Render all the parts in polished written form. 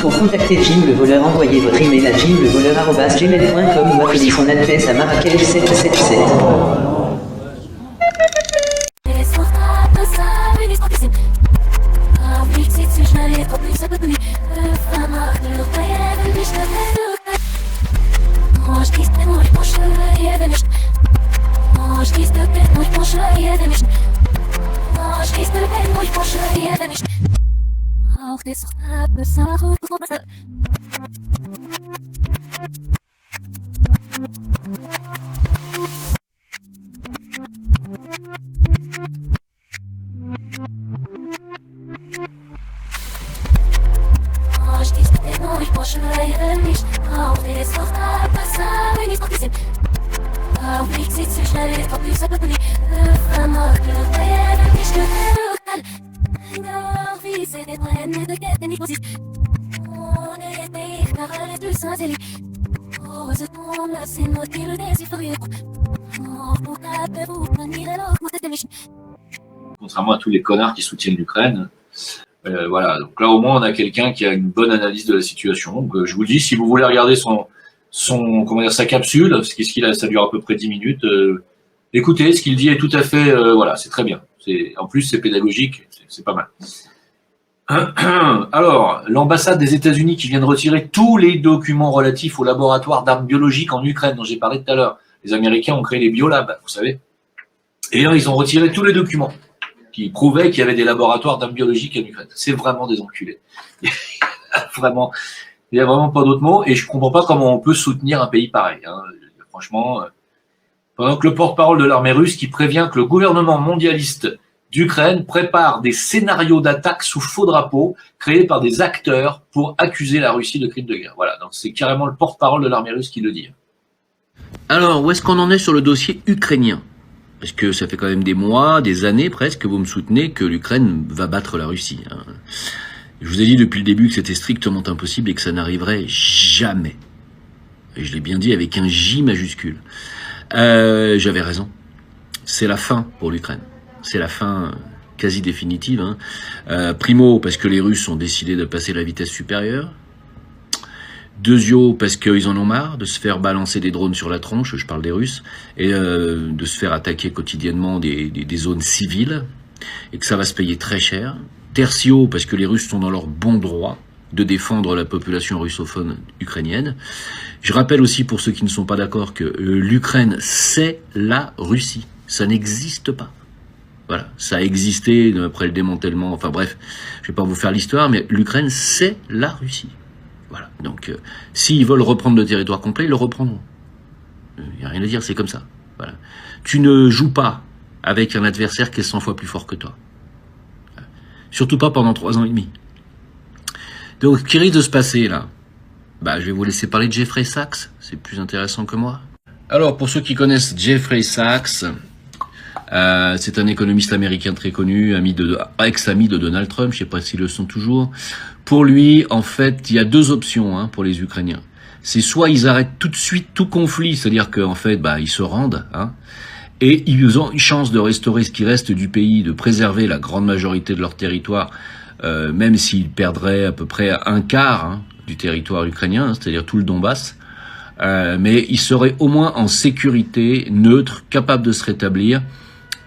pour contacter Jim le voleur, envoyez votre email à jimlevoleur@gmail.com ou appelez son adresse à Marrakech 777. Auch das Sache contrairement à tous les connards qui soutiennent l'Ukraine. Voilà, donc là au moins on a quelqu'un qui a une bonne analyse de la situation. Donc je vous le dis, si vous voulez regarder sa capsule, parce qu'il ça dure à peu près 10 minutes, écoutez, ce qu'il dit est tout à fait, voilà, c'est très bien. En plus c'est pédagogique, c'est pas mal. Alors, l'ambassade des États-Unis qui vient de retirer tous les documents relatifs au laboratoire d'armes biologiques en Ukraine dont j'ai parlé tout à l'heure. Les Américains ont créé les biolabs, vous savez. Et là, ils ont retiré tous les documents qui prouvaient qu'il y avait des laboratoires d'armes biologiques en Ukraine. C'est vraiment des enculés. Il n'y a vraiment pas d'autre mot, et je comprends pas comment on peut soutenir un pays pareil. Hein. Franchement, pendant que le porte-parole de l'armée russe qui prévient que le gouvernement mondialiste d'Ukraine prépare des scénarios d'attaque sous faux drapeau créés par des acteurs pour accuser la Russie de crimes de guerre. Voilà, donc c'est carrément le porte-parole de l'armée russe qui le dit. Alors, où est-ce qu'on en est sur le dossier ukrainien ? Parce que ça fait quand même des mois, des années presque, que vous me soutenez que l'Ukraine va battre la Russie. Je vous ai dit depuis le début que c'était strictement impossible et que ça n'arriverait jamais. Et je l'ai bien dit avec un J majuscule. J'avais raison. C'est la fin pour l'Ukraine. C'est la fin quasi définitive. Primo, parce que les Russes ont décidé de passer la vitesse supérieure. Deuxio, parce qu'ils en ont marre de se faire balancer des drones sur la tronche, je parle des Russes, et de se faire attaquer quotidiennement des zones civiles, et que ça va se payer très cher. Tertio, parce que les Russes sont dans leur bon droit de défendre la population russophone ukrainienne. Je rappelle aussi, pour ceux qui ne sont pas d'accord, que l'Ukraine, c'est la Russie. Ça n'existe pas. Voilà, ça a existé après le démantèlement, enfin bref, je vais pas vous faire l'histoire, mais l'Ukraine, c'est la Russie. Voilà, donc s'ils veulent reprendre le territoire complet, ils le reprendront. Il n'y a rien à dire, c'est comme ça. Voilà. Tu ne joues pas avec un adversaire qui est 100 fois plus fort que toi. Surtout pas pendant 3 ans et demi. Donc, ce qui risque de se passer là, je vais vous laisser parler de Jeffrey Sachs, c'est plus intéressant que moi. Alors, pour ceux qui connaissent Jeffrey Sachs, c'est un économiste américain très connu, ex-ami de Donald Trump, je sais pas s'ils le sont toujours. Pour lui, en fait, il y a 2 options pour les Ukrainiens. C'est soit ils arrêtent tout de suite tout conflit, c'est-à-dire qu'en fait, ils se rendent, et ils ont une chance de restaurer ce qui reste du pays, de préserver la grande majorité de leur territoire, même s'ils perdraient à peu près un quart du territoire ukrainien, c'est-à-dire tout le Donbass. Mais ils seraient au moins en sécurité, neutres, capables de se rétablir,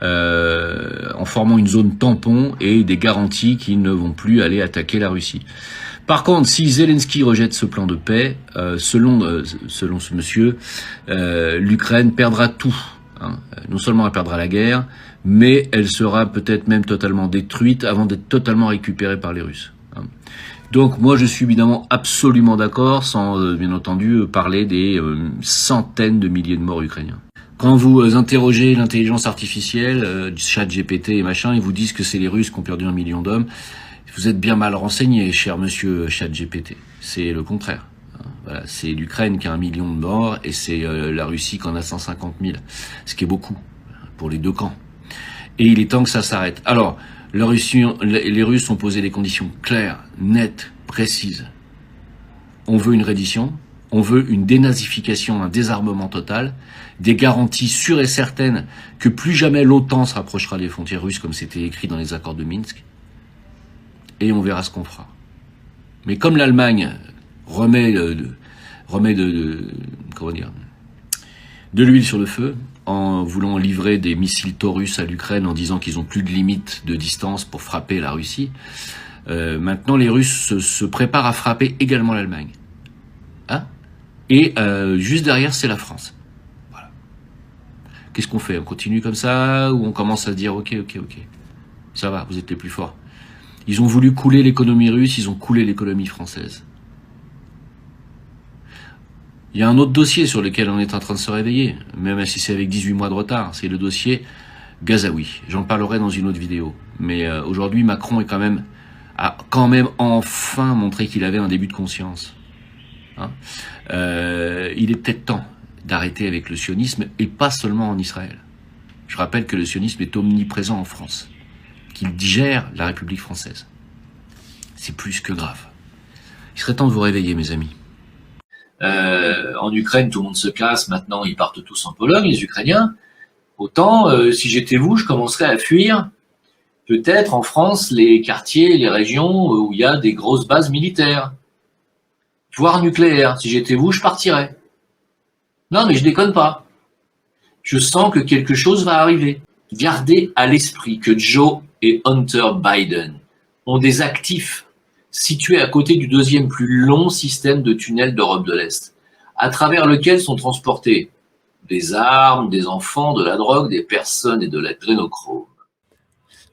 en formant une zone tampon et des garanties qu'ils ne vont plus aller attaquer la Russie. Par contre, si Zelensky rejette ce plan de paix, selon ce monsieur, l'Ukraine perdra tout. Non seulement elle perdra la guerre, mais elle sera peut-être même totalement détruite avant d'être totalement récupérée par les Russes. Donc moi je suis évidemment absolument d'accord, sans bien entendu parler des centaines de milliers de morts ukrainiens. Quand vous interrogez l'intelligence artificielle, ChatGPT et machin, ils vous disent que c'est les Russes qui ont perdu 1 million d'hommes. Vous êtes bien mal renseigné, cher monsieur ChatGPT. C'est le contraire. Voilà, c'est l'Ukraine qui a 1 million de morts et c'est la Russie qui en a 150 000. Ce qui est beaucoup pour les 2 camps. Et il est temps que ça s'arrête. Alors, les Russes ont posé des conditions claires, nettes, précises. On veut une reddition. On veut une dénazification, un désarmement total, des garanties sûres et certaines que plus jamais l'OTAN se rapprochera des frontières russes comme c'était écrit dans les accords de Minsk. Et on verra ce qu'on fera. Mais comme l'Allemagne remet de l'huile sur le feu, en voulant livrer des missiles Taurus à l'Ukraine, en disant qu'ils ont plus de limite de distance pour frapper la Russie, maintenant les Russes se préparent à frapper également l'Allemagne. Hein? Et juste derrière, c'est la France. Voilà. Qu'est-ce qu'on fait? On continue comme ça, ou on commence à dire ok, ça va, vous êtes les plus forts. Ils ont voulu couler l'économie russe, ils ont coulé l'économie française. Il y a un autre dossier sur lequel on est en train de se réveiller, même si c'est avec 18 mois de retard, c'est le dossier Gazaoui. J'en parlerai dans une autre vidéo. Mais aujourd'hui, Macron a quand même enfin montré qu'il avait un début de conscience. Hein, il est peut-être temps d'arrêter avec le sionisme, et pas seulement en Israël. Je rappelle que le sionisme est omniprésent en France, qu'il digère la République française. C'est plus que grave. Il serait temps de vous réveiller, mes amis. En Ukraine, tout le monde se casse. Maintenant, ils partent tous en Pologne, les Ukrainiens. Autant, si j'étais vous, je commencerais à fuir, peut-être en France, les quartiers, les régions où il y a des grosses bases militaires, voire nucléaires. Si j'étais vous, je partirais. Non, mais je déconne pas. Je sens que quelque chose va arriver. Gardez à l'esprit que Joe et Hunter Biden ont des actifs situé à côté du deuxième plus long système de tunnels d'Europe de l'Est, à travers lequel sont transportés des armes, des enfants, de la drogue, des personnes et de l'adrénochrome.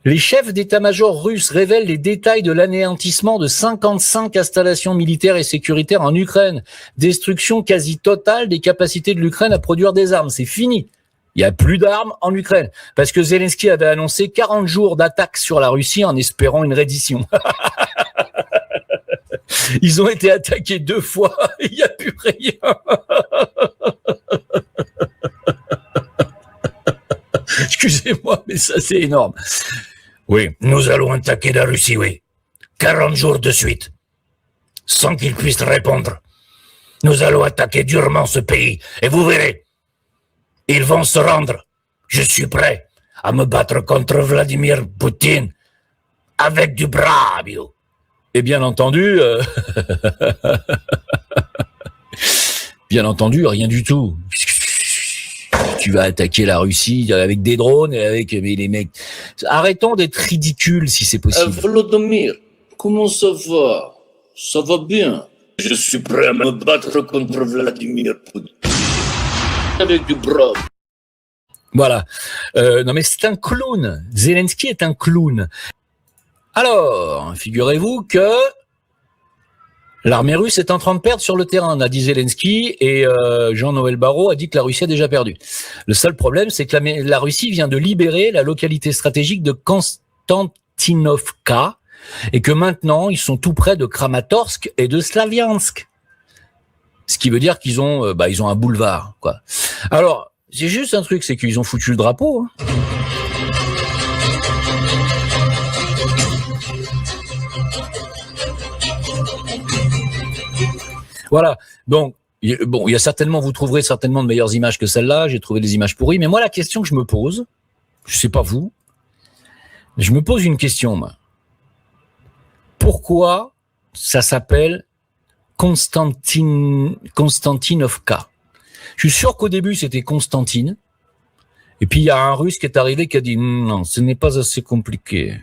Les chefs d'état-major russes révèlent les détails de l'anéantissement de 55 installations militaires et sécuritaires en Ukraine. Destruction quasi totale des capacités de l'Ukraine à produire des armes. C'est fini. Il n'y a plus d'armes en Ukraine. Parce que Zelensky avait annoncé 40 jours d'attaque sur la Russie en espérant une reddition. Ils ont été attaqués 2 fois, il n'y a plus rien. Excusez-moi, mais ça c'est énorme. Oui, nous allons attaquer la Russie, oui. 40 jours de suite, sans qu'ils puissent répondre. Nous allons attaquer durement ce pays, et vous verrez, ils vont se rendre. Je suis prêt à me battre contre Vladimir Poutine avec du bravio. Et bien entendu, rien du tout. Tu vas attaquer la Russie avec des drones et avec les mecs. Arrêtons d'être ridicules si c'est possible. Volodymyr, comment ça va? Ça va bien. Je suis prêt à me battre contre Vladimir Poutine. Avec du brave. Voilà. Non mais c'est un clown. Zelensky est un clown. Alors, figurez-vous que l'armée russe est en train de perdre sur le terrain, a dit Zelensky, et Jean-Noël Barrot a dit que la Russie a déjà perdu. Le seul problème, c'est que la Russie vient de libérer la localité stratégique de Konstantinovka, et que maintenant, ils sont tout près de Kramatorsk et de Slaviansk. Ce qui veut dire qu'ils ont, ils ont un boulevard, quoi. Alors, c'est juste un truc, c'est qu'ils ont foutu le drapeau, hein. Voilà. Donc, bon, il y a certainement, vous trouverez certainement de meilleures images que celle-là. J'ai trouvé des images pourries. Mais moi, la question que je me pose, je sais pas vous, je me pose une question, moi. Pourquoi ça s'appelle Konstantinovka? Je suis sûr qu'au début, c'était Constantine. Et puis, il y a un Russe qui est arrivé qui a dit, non, ce n'est pas assez compliqué.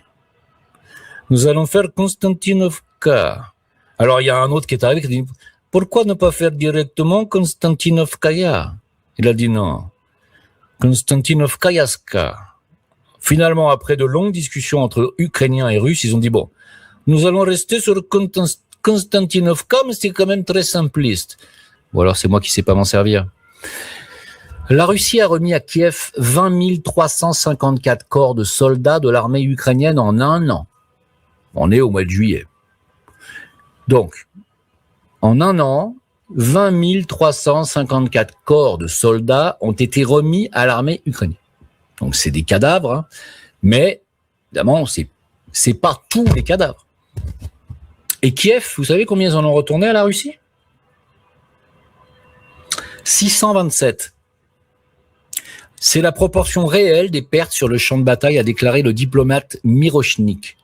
Nous allons faire Konstantinovka. Alors, il y a un autre qui est arrivé qui a dit, pourquoi ne pas faire directement Konstantinovkaya? Il a dit non. Konstantinovkayaska. Finalement, après de longues discussions entre Ukrainiens et Russes, ils ont dit bon, nous allons rester sur Konstantinovka, mais c'est quand même très simpliste. Bon, alors c'est moi qui sais pas m'en servir. La Russie a remis à Kiev 20 354 corps de soldats de l'armée ukrainienne en 1 an. On est au mois de juillet. Donc, en 1 an, 20 354 corps de soldats ont été remis à l'armée ukrainienne. Donc, c'est des cadavres, hein, mais évidemment, c'est pas tous les cadavres. Et Kiev, vous savez combien ils en ont retourné à la Russie? 627. C'est la proportion réelle des pertes sur le champ de bataille, a déclaré le diplomate Mirochnik.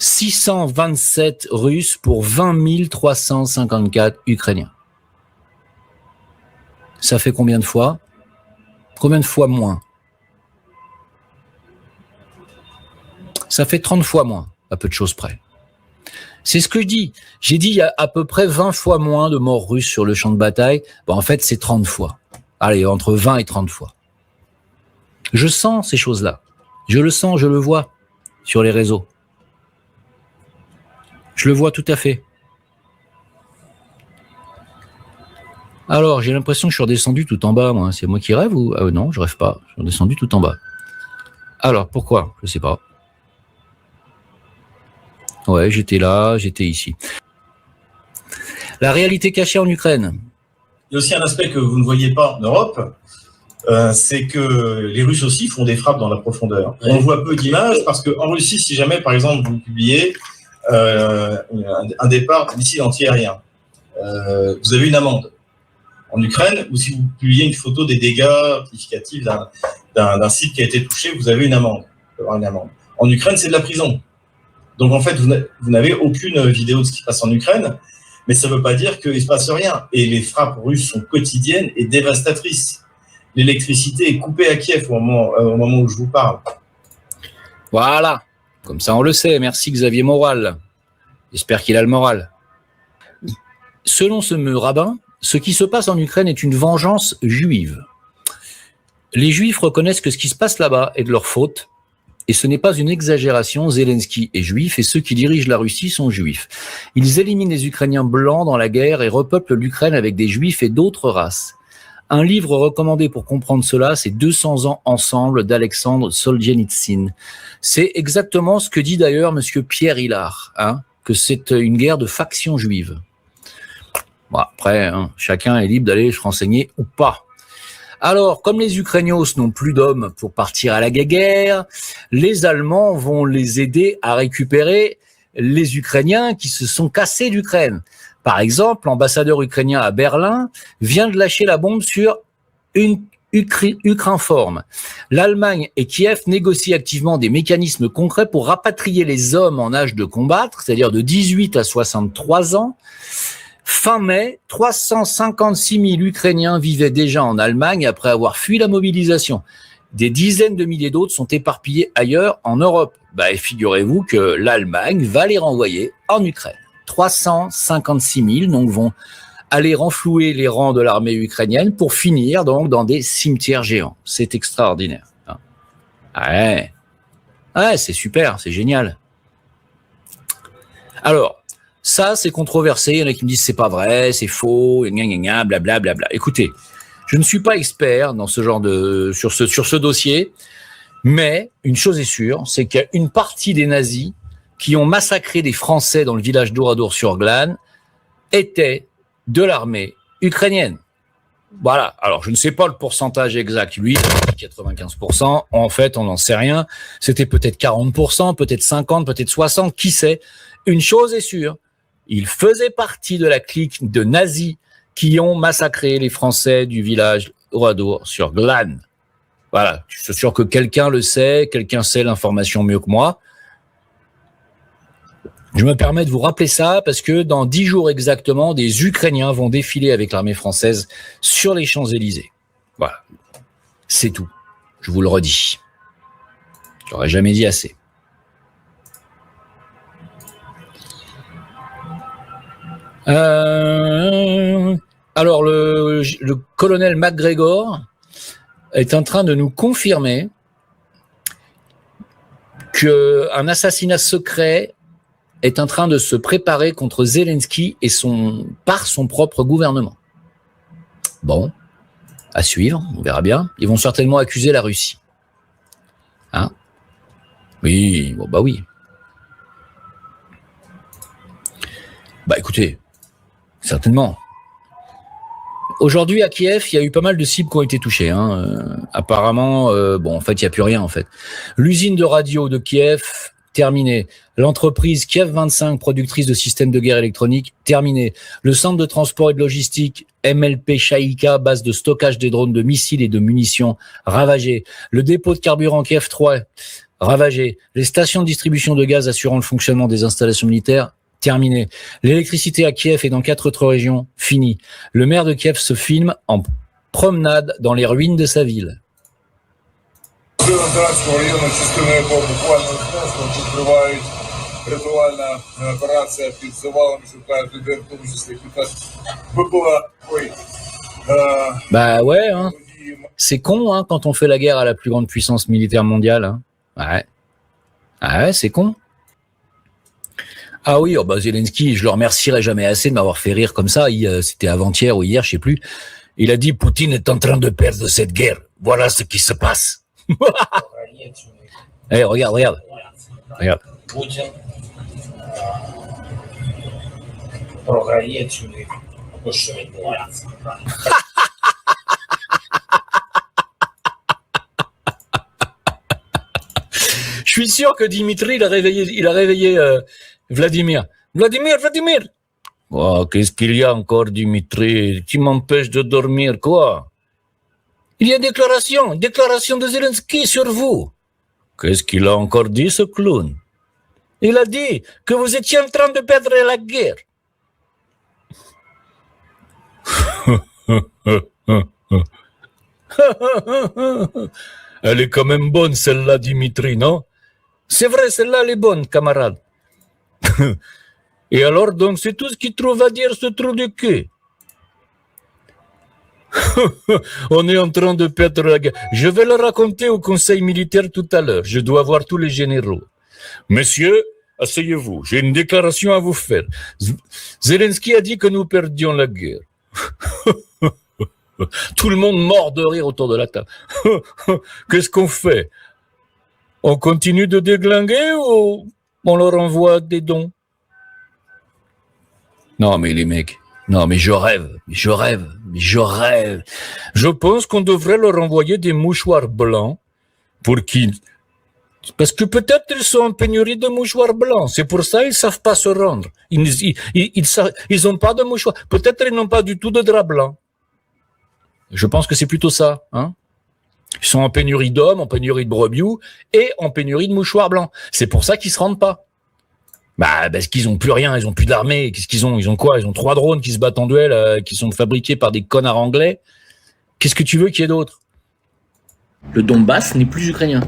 627 Russes pour 20 354 Ukrainiens. Ça fait combien de fois? Combien de fois moins? Ça fait 30 fois moins, à peu de choses près. C'est ce que je dis. J'ai dit il y a à peu près 20 fois moins de morts russes sur le champ de bataille. Bon, en fait, c'est 30 fois. Allez, entre 20 et 30 fois. Je sens ces choses-là. Je le sens, je le vois sur les réseaux. Je le vois tout à fait. Alors, j'ai l'impression que je suis redescendu tout en bas, moi. C'est moi qui rêve ou... non, je rêve pas. Je suis redescendu tout en bas. Alors, pourquoi? Je sais pas. Ouais, j'étais là, j'étais ici. La réalité cachée en Ukraine. Il y a aussi un aspect que vous ne voyez pas en Europe, c'est que les Russes aussi font des frappes dans la profondeur. On voit peu d'images parce qu'en Russie, si jamais, par exemple, vous publiez un départ de missile antiaérien, vous avez une amende. En Ukraine, ou si vous publiez une photo des dégâts significatifs d'un site qui a été touché, vous avez une amende. En Ukraine, c'est de la prison. Donc en fait, vous n'avez aucune vidéo de ce qui se passe en Ukraine, mais ça ne veut pas dire qu'il ne se passe rien. Et les frappes russes sont quotidiennes et dévastatrices. L'électricité est coupée à Kiev au moment où je vous parle. Voilà, comme ça on le sait. Merci Xavier Moral. J'espère qu'il a le moral. Selon ce rabbin, ce qui se passe en Ukraine est une vengeance juive. Les Juifs reconnaissent que ce qui se passe là-bas est de leur faute. Et ce n'est pas une exagération, Zelensky est juif et ceux qui dirigent la Russie sont juifs. Ils éliminent les Ukrainiens blancs dans la guerre et repeuplent l'Ukraine avec des juifs et d'autres races. Un livre recommandé pour comprendre cela, c'est 200 ans ensemble d'Alexandre Solzhenitsyn. C'est exactement ce que dit d'ailleurs monsieur Pierre Hillard, que c'est une guerre de factions juives. Bon, après, chacun est libre d'aller se renseigner ou pas. Alors, comme les Ukrainiens n'ont plus d'hommes pour partir à la guerre, les Allemands vont les aider à récupérer les Ukrainiens qui se sont cassés d'Ukraine. Par exemple, l'ambassadeur ukrainien à Berlin vient de lâcher la bombe sur une Ukrinform. L'Allemagne et Kiev négocient activement des mécanismes concrets pour rapatrier les hommes en âge de combattre, c'est-à-dire de 18 à 63 ans. Fin mai, 356 000 Ukrainiens vivaient déjà en Allemagne après avoir fui la mobilisation. Des dizaines de milliers d'autres sont éparpillés ailleurs en Europe. Et figurez-vous que l'Allemagne va les renvoyer en Ukraine. 356 000 donc vont aller renflouer les rangs de l'armée ukrainienne pour finir donc dans des cimetières géants. C'est extraordinaire. Ouais, c'est super, c'est génial. Alors, ça, c'est controversé. Il y en a qui me disent c'est pas vrai, c'est faux, blablabla. Écoutez, je ne suis pas expert dans ce genre sur ce dossier, mais une chose est sûre, c'est qu'il y a une partie des nazis qui ont massacré des Français dans le village d'Oradour-sur-Glane étaient de l'armée ukrainienne. Voilà. Alors, je ne sais pas le pourcentage exact. Lui, il dit 95%. En fait, on n'en sait rien. C'était peut-être 40%, peut-être 50%, peut-être 60%. Qui sait? Une chose est sûre. Il faisait partie de la clique de nazis qui ont massacré les Français du village Oradour-sur-Glane. Voilà, je suis sûr que quelqu'un le sait, quelqu'un sait l'information mieux que moi. Je me permets de vous rappeler ça parce que dans 10 jours exactement, des Ukrainiens vont défiler avec l'armée française sur les Champs-Élysées. Voilà, c'est tout. Je vous le redis. J'aurais jamais dit assez. Alors, le colonel McGregor est en train de nous confirmer qu'un assassinat secret est en train de se préparer contre Zelensky et par son propre gouvernement. Bon, à suivre, on verra bien. Ils vont certainement accuser la Russie. Oui, bon, oui. Écoutez, certainement. Aujourd'hui, à Kiev, il y a eu pas mal de cibles qui ont été touchées. Apparemment, en fait, il n'y a plus rien, en fait. L'usine de radio de Kiev, terminée. L'entreprise Kiev 25, productrice de systèmes de guerre électronique, terminée. Le centre de transport et de logistique MLP Shaïka, base de stockage des drones de missiles et de munitions, ravagé. Le dépôt de carburant Kiev 3, ravagé. Les stations de distribution de gaz assurant le fonctionnement des installations militaires, terminé. L'électricité à Kiev et dans 4 autres régions, fini. Le maire de Kiev se filme en promenade dans les ruines de sa ville. Кіровоградського району частиною АТО буквально знесло. Тут тривають рятувальна операція під завалами, шукають людей, в тому числі під БПЛА. Bah ouais, hein. C'est con, hein, quand on fait la guerre à la plus grande puissance militaire mondiale. Hein. Ouais. Ah ouais, c'est con. Ah oui, oh bah Zelensky, je le remercierai jamais assez de m'avoir fait rire comme ça. C'était avant-hier ou hier, je sais plus. Il a dit Poutine est en train de perdre cette guerre. Voilà ce qui se passe. Hey, regarde. Путін програє цю війну. Ось що відбувається. Je suis sûr que Dimitri, il a réveillé Vladimir. Vladimir. Oh, qu'est-ce qu'il y a encore, Dimitri? Tu m'empêches de dormir, quoi? Il y a déclaration de Zelensky sur vous. Qu'est-ce qu'il a encore dit, ce clown? Il a dit que vous étiez en train de perdre la guerre. Elle est quand même bonne, celle-là, Dimitri, non? C'est vrai, celle-là, elle est bonne, camarade. Et alors, donc, c'est tout ce qu'il trouve à dire, ce trou de cul. On est en train de perdre la guerre. Je vais le raconter au conseil militaire tout à l'heure. Je dois voir tous les généraux. Messieurs, asseyez-vous. J'ai une déclaration à vous faire. Zelensky a dit que nous perdions la guerre. Tout le monde mord de rire autour de la table. Qu'est-ce qu'on fait? On continue de déglinguer ou on leur envoie des dons? Non, mais les mecs, non, mais je rêve. Je pense qu'on devrait leur envoyer des mouchoirs blancs pour qu'ils... Parce que peut-être ils sont en pénurie de mouchoirs blancs. C'est pour ça ils savent pas se rendre. Ils ont pas de mouchoirs. Peut-être ils n'ont pas du tout de drap blanc. Je pense que c'est plutôt ça, hein. Ils sont en pénurie d'hommes, en pénurie de brebis et en pénurie de mouchoirs blancs. C'est pour ça qu'ils se rendent pas. Bah, parce qu'ils ont plus rien, ils ont plus d'armée. Qu'est-ce qu'ils ont? Ils ont quoi? Ils ont 3 drones qui se battent en duel, qui sont fabriqués par des connards anglais. Qu'est-ce que tu veux qu'il y ait d'autre? Le Donbass n'est plus ukrainien.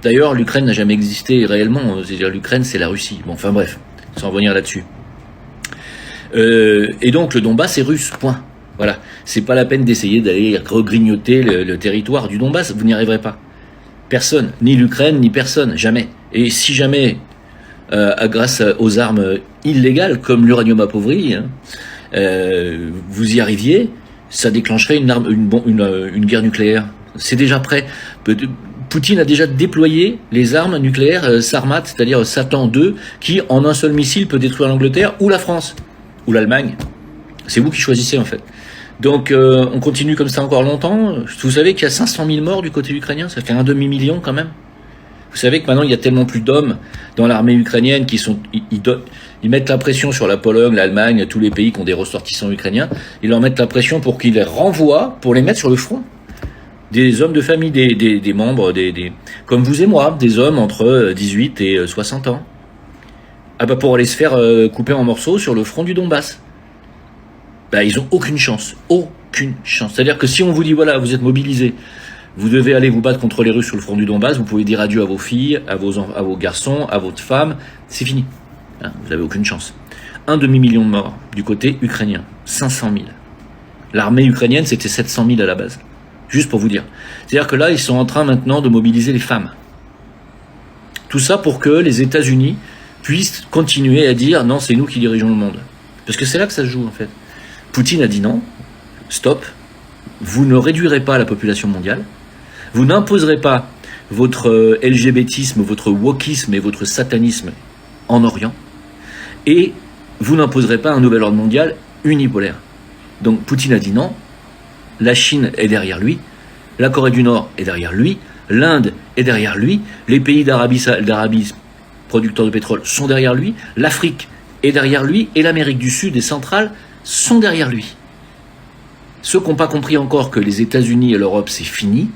D'ailleurs, l'Ukraine n'a jamais existé réellement. C'est-à-dire, l'Ukraine, c'est la Russie. Bon, enfin bref, sans revenir là-dessus. Et donc, le Donbass est russe, point. Voilà. C'est pas la peine d'essayer d'aller regrignoter le territoire du Donbass. Vous n'y arriverez pas. Personne. Ni l'Ukraine, ni personne. Jamais. Et si jamais, grâce aux armes illégales, comme l'uranium appauvri, hein, vous y arriviez, ça déclencherait une guerre nucléaire. C'est déjà prêt. Poutine a déjà déployé les armes nucléaires Sarmat, c'est-à-dire Satan 2, qui, en un seul missile, peut détruire l'Angleterre ou la France, ou l'Allemagne. C'est vous qui choisissez, en fait. Donc, on continue comme ça encore longtemps. Vous savez qu'il y a 500 000 morts du côté ukrainien, ça fait un demi-million quand même. Vous savez que maintenant, il y a tellement plus d'hommes dans l'armée ukrainienne qui sont... Ils mettent la pression sur la Pologne, l'Allemagne, tous les pays qui ont des ressortissants ukrainiens. Ils leur mettent la pression pour qu'ils les renvoient, pour les mettre sur le front. Des hommes de famille, des membres, comme vous et moi, des hommes entre 18 et 60 ans. Ah bah pour aller se faire couper en morceaux sur le front du Donbass. Bah ils ont aucune chance. Aucune chance. C'est-à-dire que si on vous dit, voilà, vous êtes mobilisés, vous devez aller vous battre contre les Russes sur le front du Donbass, vous pouvez dire adieu à vos filles, à vos garçons, à votre femme, c'est fini. Hein, vous n'avez aucune chance. 1 demi-million de morts du côté ukrainien. 500 000. L'armée ukrainienne, c'était 700 000 à la base. Juste pour vous dire. C'est-à-dire que là, ils sont en train maintenant de mobiliser les femmes. Tout ça pour que les États-Unis puissent continuer à dire non, c'est nous qui dirigeons le monde. Parce que c'est là que ça se joue en fait. Poutine a dit non, stop, vous ne réduirez pas la population mondiale, vous n'imposerez pas votre LGBTisme, votre wokisme et votre satanisme en Orient, et vous n'imposerez pas un nouvel ordre mondial unipolaire. Donc Poutine a dit non, la Chine est derrière lui, la Corée du Nord est derrière lui, l'Inde est derrière lui, les pays d'Arabie producteurs de pétrole sont derrière lui, l'Afrique est derrière lui, et l'Amérique du Sud et centrale sont derrière lui. Ceux qui n'ont pas compris encore que les États-Unis et l'Europe c'est fini,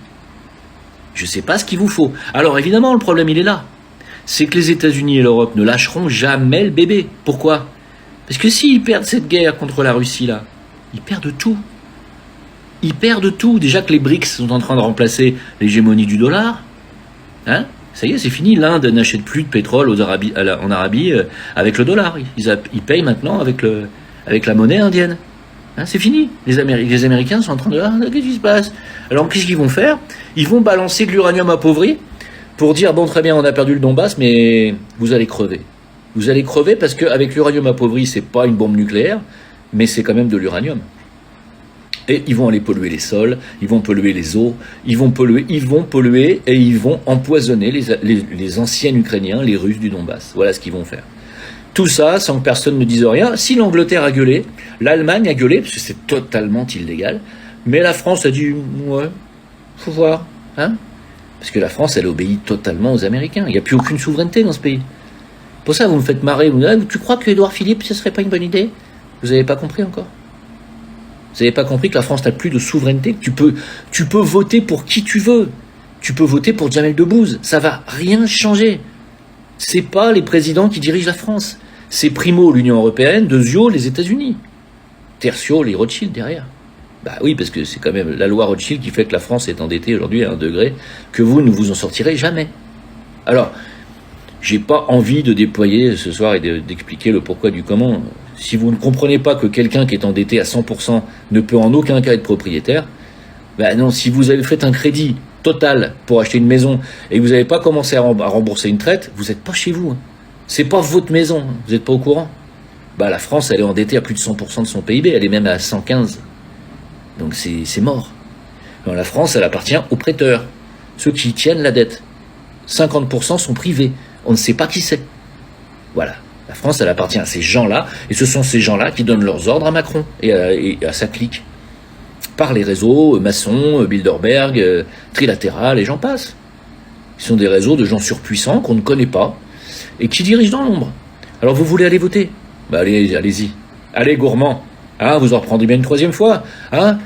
Je ne sais pas ce qu'il vous faut. Alors évidemment, le problème, il est là. C'est que les États-Unis et l'Europe ne lâcheront jamais le bébé. Pourquoi? Parce que s'ils perdent cette guerre contre la Russie, là, ils perdent tout. Ils perdent tout. Déjà que les BRICS sont en train de remplacer l'hégémonie du dollar. Hein? Ça y est, c'est fini. L'Inde n'achète plus de pétrole en Arabie avec le dollar. Ils payent maintenant avec la monnaie indienne. Hein, c'est fini. Les Américains sont en train de... Ah, qu'est-ce qui se passe? Alors, qu'est-ce qu'ils vont faire? Ils vont balancer de l'uranium appauvri pour dire, bon, très bien, on a perdu le Donbass, mais vous allez crever. Vous allez crever parce qu'avec l'uranium appauvri, c'est pas une bombe nucléaire, mais c'est quand même de l'uranium. Et ils vont aller polluer les sols, ils vont polluer les eaux, ils vont polluer et ils vont empoisonner les anciens Ukrainiens, les Russes du Donbass. Voilà ce qu'ils vont faire. Tout ça sans que personne ne dise rien. Si l'Angleterre a gueulé, l'Allemagne a gueulé, parce que c'est totalement illégal, mais la France a dit, ouais, faut voir, hein? Parce que la France, elle obéit totalement aux Américains. Il n'y a plus aucune souveraineté dans ce pays. Pour ça, vous me faites marrer. Vous me dites, ah, tu crois que Édouard Philippe, ce serait pas une bonne idée? Vous n'avez pas compris encore? Vous n'avez pas compris que la France n'a plus de souveraineté, que tu peux voter pour qui tu veux. Tu peux voter pour Jamel Debbouze. Ça va rien changer. C'est pas les présidents qui dirigent la France. C'est primo l'Union européenne, deuxio les États-Unis. Tertio les Rothschild derrière. Bah oui, parce que c'est quand même la loi Rothschild qui fait que la France est endettée aujourd'hui à un degré que vous ne vous en sortirez jamais. Alors, j'ai pas envie de déployer ce soir et d'expliquer le pourquoi du comment. Si vous ne comprenez pas que quelqu'un qui est endetté à 100% ne peut en aucun cas être propriétaire, ben non, si vous avez fait un crédit total pour acheter une maison et que vous n'avez pas commencé à rembourser une traite, vous n'êtes pas chez vous. Hein. C'est pas votre maison, hein. Vous n'êtes pas au courant. Bah, la France, elle est endettée à plus de 100% de son PIB, elle est même à 115. Donc c'est mort. Alors, la France, elle appartient aux prêteurs, ceux qui tiennent la dette. 50% sont privés, on ne sait pas qui c'est. Voilà. La France, elle appartient à ces gens-là, et ce sont ces gens-là qui donnent leurs ordres à Macron et à sa clique. Par les réseaux, Masson, Bilderberg, Trilatéral, et j'en passe. Ils sont des réseaux de gens surpuissants qu'on ne connaît pas, et qui dirigent dans l'ombre. Alors vous voulez aller voter? Bah allez-y. Allez, gourmand. Hein, vous en reprendrez bien une troisième fois. Hein?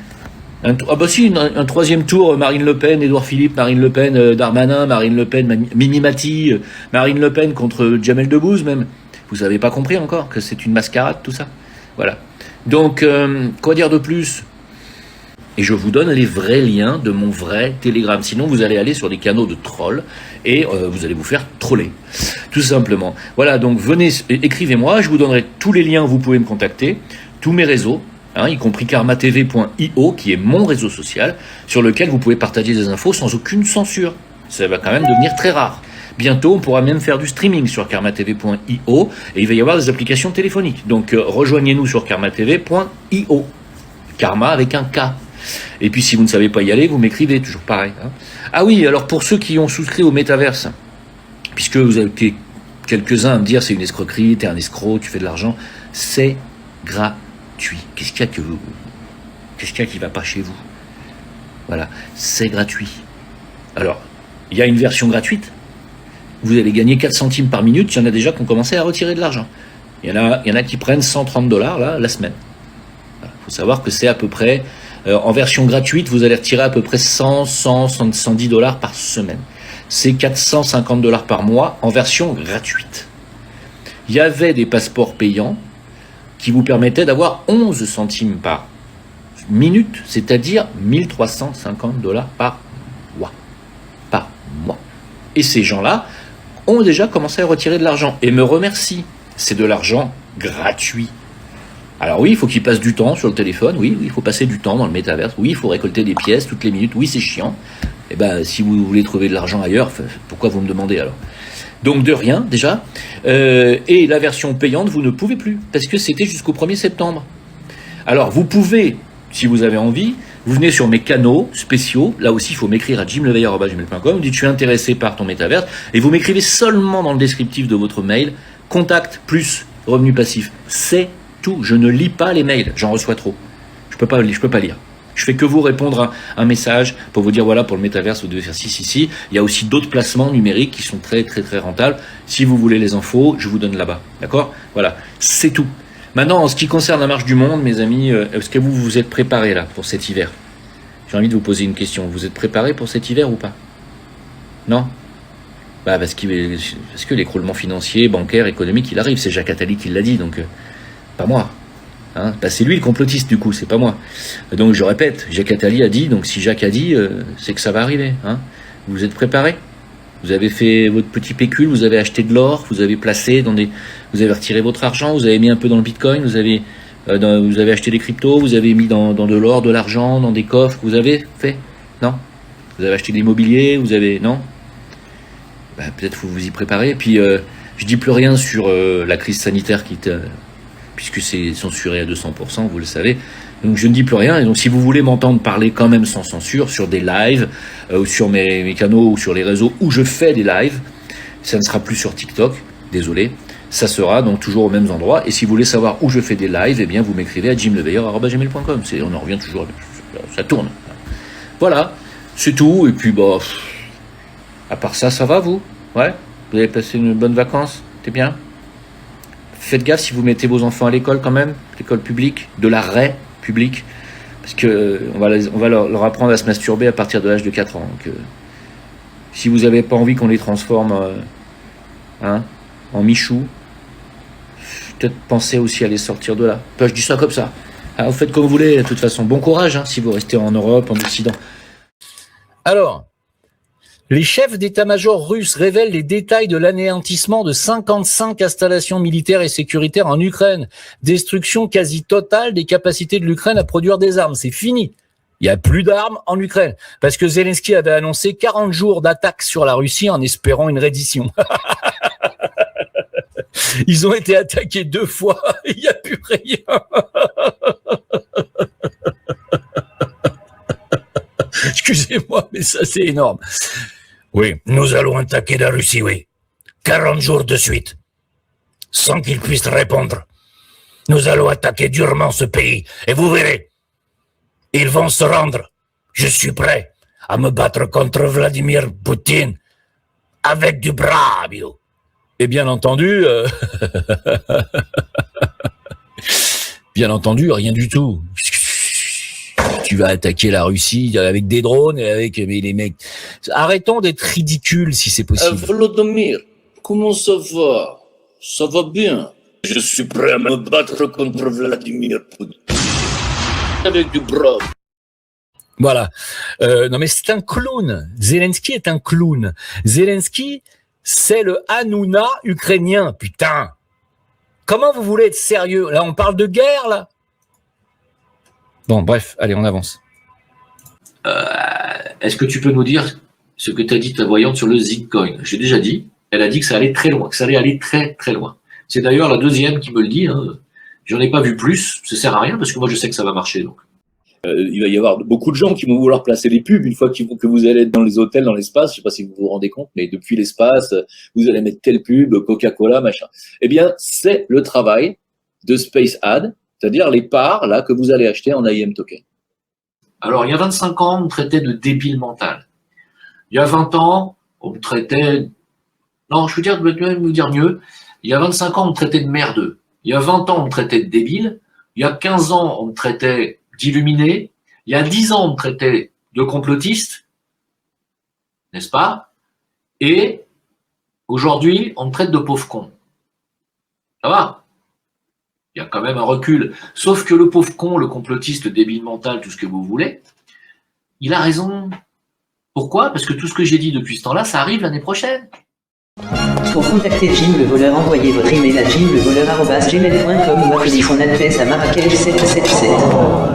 Un troisième tour, Marine Le Pen, Édouard Philippe, Marine Le Pen, Darmanin, Marine Le Pen, Mimi Mati, Marine Le Pen contre Jamel Debbouze même. Vous n'avez pas compris encore que c'est une mascarade, tout ça. Voilà. Donc, quoi dire de plus? Et je vous donne les vrais liens de mon vrai Telegram. Sinon, vous allez aller sur des canaux de trolls et vous allez vous faire troller. Tout simplement. Voilà, donc venez, écrivez-moi, je vous donnerai tous les liens où vous pouvez me contacter, tous mes réseaux, hein, y compris karmatv.io, qui est mon réseau social, sur lequel vous pouvez partager des infos sans aucune censure. Ça va quand même devenir très rare. Bientôt, on pourra même faire du streaming sur karmatv.io et il va y avoir des applications téléphoniques. Donc, rejoignez-nous sur karmatv.io. Karma avec un K. Et puis, si vous ne savez pas y aller, vous m'écrivez, toujours pareil. Hein. Ah oui, alors pour ceux qui ont souscrit au métaverse, puisque vous avez été quelques-uns à me dire c'est une escroquerie, t'es un escroc, tu fais de l'argent, c'est gratuit. Qu'est-ce qu'il y a qui va pas chez vous? Voilà, c'est gratuit. Alors, il y a une version gratuite. Vous allez gagner 4 centimes par minute. Il y en a déjà qui ont commencé à retirer de l'argent. Il y en a qui prennent $130 là, la semaine. Il faut savoir que c'est à peu près, en version gratuite, vous allez retirer à peu près 110 $ par semaine. C'est $450 par mois en version gratuite. Il y avait des passeports payants qui vous permettaient d'avoir 11 centimes par minute, c'est-à-dire $1350 par mois. Par mois. Et ces gens-là ont déjà commencé à retirer de l'argent et me remercient. C'est de l'argent gratuit. Alors oui, il faut qu'ils passent du temps sur le téléphone, oui, il faut passer du temps dans le métaverse, oui, il faut récolter des pièces toutes les minutes, oui, c'est chiant. Eh ben, si vous voulez trouver de l'argent ailleurs, pourquoi vous me demandez alors? Donc de rien, déjà. Et la version payante, vous ne pouvez plus, parce que c'était jusqu'au 1er septembre. Alors, vous pouvez, si vous avez envie, vous venez sur mes canaux spéciaux, là aussi il faut m'écrire à jimleveilleur@gmail.com, vous dites je suis intéressé par ton métaverse, et vous m'écrivez seulement dans le descriptif de votre mail, contact plus revenu passif. C'est tout, je ne lis pas les mails, j'en reçois trop. Je peux pas lire. Je fais que vous répondre à un message pour vous dire voilà, pour le métaverse, vous devez faire ci. Il y a aussi d'autres placements numériques qui sont très rentables. Si vous voulez les infos, je vous donne là-bas. D'accord? Voilà, c'est tout. Maintenant, en ce qui concerne la marche du monde, mes amis, est-ce que vous vous êtes préparés là pour cet hiver? J'ai envie de vous poser une question. Vous êtes préparés pour cet hiver ou pas? Non. Bah parce que l'écroulement financier, bancaire, économique, il arrive. C'est Jacques Attali qui l'a dit, donc pas moi. Hein, bah c'est lui le complotiste du coup, c'est pas moi. Donc je répète, Jacques Attali a dit, donc si Jacques a dit, c'est que ça va arriver. Hein. Vous êtes préparés? Vous avez fait votre petit pécule, vous avez acheté de l'or, vous avez placé vous avez retiré votre argent, vous avez mis un peu dans le bitcoin, vous avez acheté des cryptos, vous avez mis dans de l'or, de l'argent, dans des coffres, vous avez fait? Non? Vous avez acheté de l'immobilier, non? Bah, peut-être faut vous y préparer. Puis je dis plus rien sur la crise sanitaire puisque c'est censuré à 200%, vous le savez. Donc je ne dis plus rien. Et donc si vous voulez m'entendre parler quand même sans censure sur des lives, ou sur mes canaux ou sur les réseaux où je fais des lives, ça ne sera plus sur TikTok, désolé. Ça sera donc toujours aux mêmes endroits. Et si vous voulez savoir où je fais des lives, eh bien vous m'écrivez à jimleveilleur@gmail.com. On en revient toujours, ça tourne. Voilà, c'est tout. Et puis bah, à part ça, ça va vous? Ouais? Vous avez passé une bonne vacance? T'es bien? Faites gaffe si vous mettez vos enfants à l'école quand même, l'école publique, de la raie publique, parce que on va leur apprendre à se masturber à partir de l'âge de 4 ans. Donc, si vous n'avez pas envie qu'on les transforme en michou, peut-être pensez aussi à les sortir de là. Enfin, je dis ça comme ça. Alors, vous faites comme vous voulez, de toute façon. Bon courage si vous restez en Europe, en Occident. Alors, les chefs d'état-major russes révèlent les détails de l'anéantissement de 55 installations militaires et sécuritaires en Ukraine. Destruction quasi totale des capacités de l'Ukraine à produire des armes. C'est fini. Il n'y a plus d'armes en Ukraine. Parce que Zelensky avait annoncé 40 jours d'attaque sur la Russie en espérant une reddition. Ils ont été attaqués 2 fois. Il n'y a plus rien. Excusez-moi, mais ça, c'est énorme. Oui, nous allons attaquer la Russie, oui. 40 jours de suite. Sans qu'ils puissent répondre. Nous allons attaquer durement ce pays. Et vous verrez. Ils vont se rendre. Je suis prêt à me battre contre Vladimir Poutine. Avec du bravio. Et bien entendu... bien entendu, rien du tout. Tu vas attaquer la Russie avec des drones et avec les mecs. Arrêtons d'être ridicules si c'est possible. Volodymyr, comment ça va? Ça va bien. Je suis prêt à me battre contre Vladimir Poutine. Avec du brave. Voilà. Non mais c'est un clown. Zelensky est un clown. Zelensky, c'est le Hanouna ukrainien. Putain. Comment vous voulez être sérieux? Là, on parle de guerre, là. Bon, bref, allez, on avance. Est-ce que tu peux nous dire ce que t'as dit ta voyante sur le Zitcoin? J'ai déjà dit. Elle a dit que ça allait très loin, que ça allait aller très très loin. C'est d'ailleurs la deuxième qui me le dit. J'en ai pas vu plus. Ça sert à rien parce que moi je sais que ça va marcher. Donc. Il va y avoir beaucoup de gens qui vont vouloir placer des pubs une fois que vous allez être dans les hôtels, dans l'espace. Je sais pas si vous vous rendez compte, mais depuis l'espace, vous allez mettre telle pub, Coca-Cola, machin. Eh bien, c'est le travail de Space Ad, c'est-à-dire les parts là que vous allez acheter en AIM token. Alors, il y a 25 ans, on me traitait de débile mental. Il y a 20 ans, on me traitait... Non, je veux dire, me dire mieux. Il y a 25 ans, on me traitait de merdeux. Il y a 20 ans, on me traitait de débile. Il y a 15 ans, on me traitait d'illuminé. Il y a 10 ans, on me traitait de complotiste. N'est-ce pas? Et aujourd'hui, on me traite de pauvre con. Ça va? Il y a quand même un recul. Sauf que le pauvre con, le complotiste, le débile mental, tout ce que vous voulez, il a raison. Pourquoi? Parce que tout ce que j'ai dit depuis ce temps-là, ça arrive l'année prochaine. Pour contacter Jim le voleur, envoyez votre email à jimlevoleur@gmail.com ou appelez son adresse à Marrakech 777.